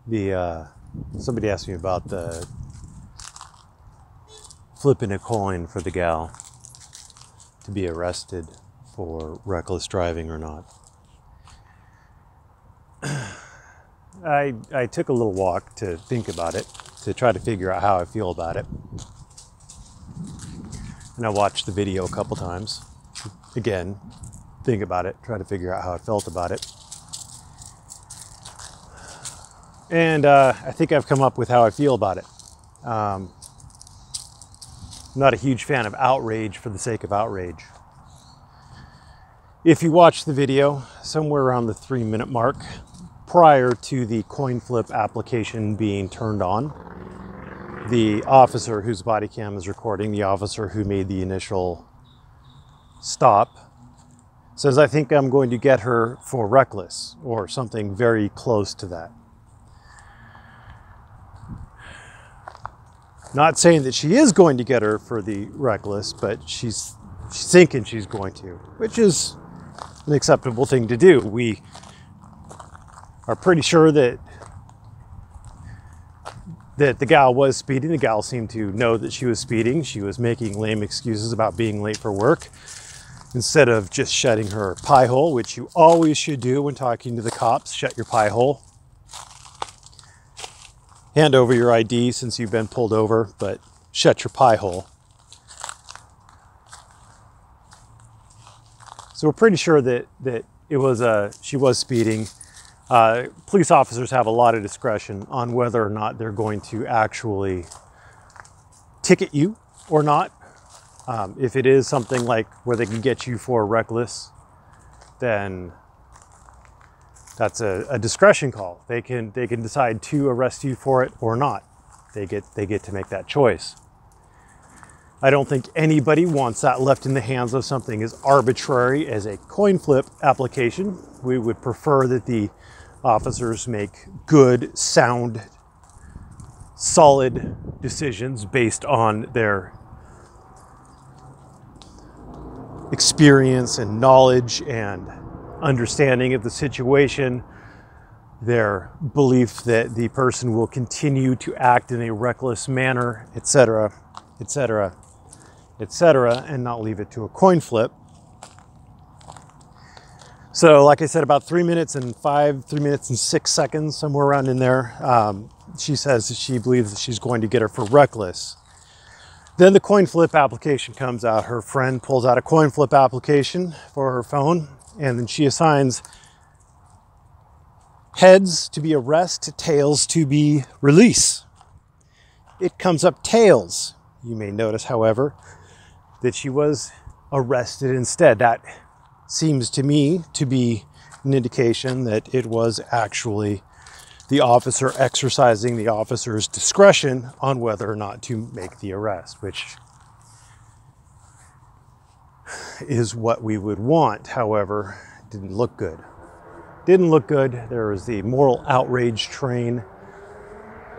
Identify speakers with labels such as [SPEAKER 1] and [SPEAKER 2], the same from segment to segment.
[SPEAKER 1] Somebody asked me about the flipping a coin for the gal to be arrested for reckless driving or not. I took a little walk to think about it, to try to figure out how I feel about it. And I watched the video a couple times. Again, think about it, try to figure out how I felt about it. And I think I've come up with how I feel about it. I'm not a huge fan of outrage for the sake of outrage. If you watch the video, somewhere around the 3-minute mark, prior to the coin flip application being turned on, the officer whose body cam is recording, the officer who made the initial stop, says, "I think I'm going to get her for reckless," or something very close to that. Not saying that she is going to get her for the reckless, but she's thinking she's going to, which is an acceptable thing to do. We are pretty sure that the gal was speeding. The gal seemed to know that she was speeding. She was making lame excuses about being late for work instead of just shutting her pie hole, which you always should do when talking to the cops. Shut your pie hole. Hand over your ID since you've been pulled over, but shut your pie hole. So we're pretty sure that it was she was speeding. Police officers have a lot of discretion on whether or not they're going to actually ticket you or not. If it is something like where they can get you for reckless, then that's a discretion call. They can decide to arrest you for it or not. They get to make that choice. I don't think anybody wants that left in the hands of something as arbitrary as a coin flip application. We would prefer that the officers make good, sound, solid decisions based on their experience and knowledge and understanding of the situation, their belief that the person will continue to act in a reckless manner, etc., etc., etc., and not leave it to a coin flip. So, like I said, about 3 minutes and 6 seconds, somewhere around in there, she says that she believes that she's going to get her for reckless. Then the coin flip application comes out. Her friend pulls out a coin flip application for her phone, and then she assigns heads to be arrest, tails to be release. It comes up tails. You may notice, however, that she was arrested instead. That seems to me to be an indication that it was actually the officer exercising the officer's discretion on whether or not to make the arrest, which is what we would want. However, it didn't look good. Didn't look good. There was the moral outrage train,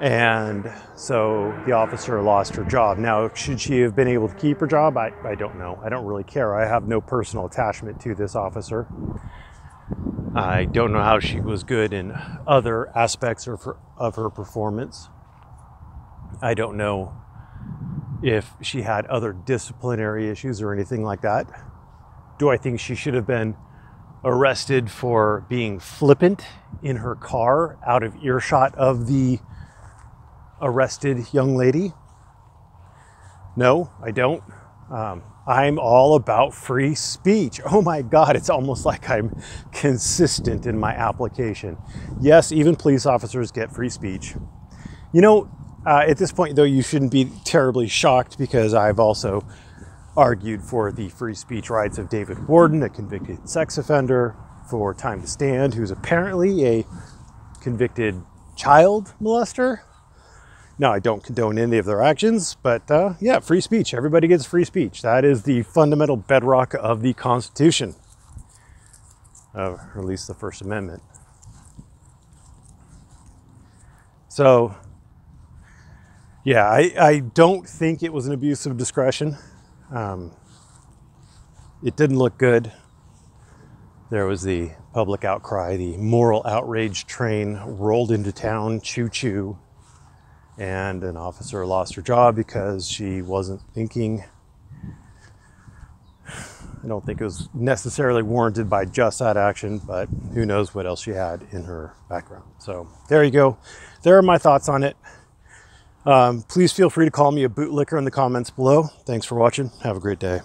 [SPEAKER 1] and so the officer lost her job. Now, should she have been able to keep her job? I don't know. I don't really care. I have no personal attachment to this officer. I don't know how she was good in other aspects of her performance. I don't know if she had other disciplinary issues or anything like that. Do I think she should have been arrested for being flippant in her car out of earshot of the arrested young lady? No, I don't. I'm all about free speech. Oh my God, it's almost like I'm consistent in my application. Yes, even police officers get free speech. You know, at this point, though, you shouldn't be terribly shocked, because I've also argued for the free speech rights of David Warden, a convicted sex offender, for Time to Stand, who's apparently a convicted child molester. Now, I don't condone any of their actions, but yeah, free speech. Everybody gets free speech. That is the fundamental bedrock of the Constitution, or at least the First Amendment. So, yeah, I don't think it was an abuse of discretion. It didn't look good. There was the public outcry. The moral outrage train rolled into town, choo-choo, and an officer lost her job because she wasn't thinking. I don't think it was necessarily warranted by just that action, but who knows what else she had in her background. So there you go. There are my thoughts on it. Please feel free to call me a bootlicker in the comments below. Thanks for watching. Have a great day.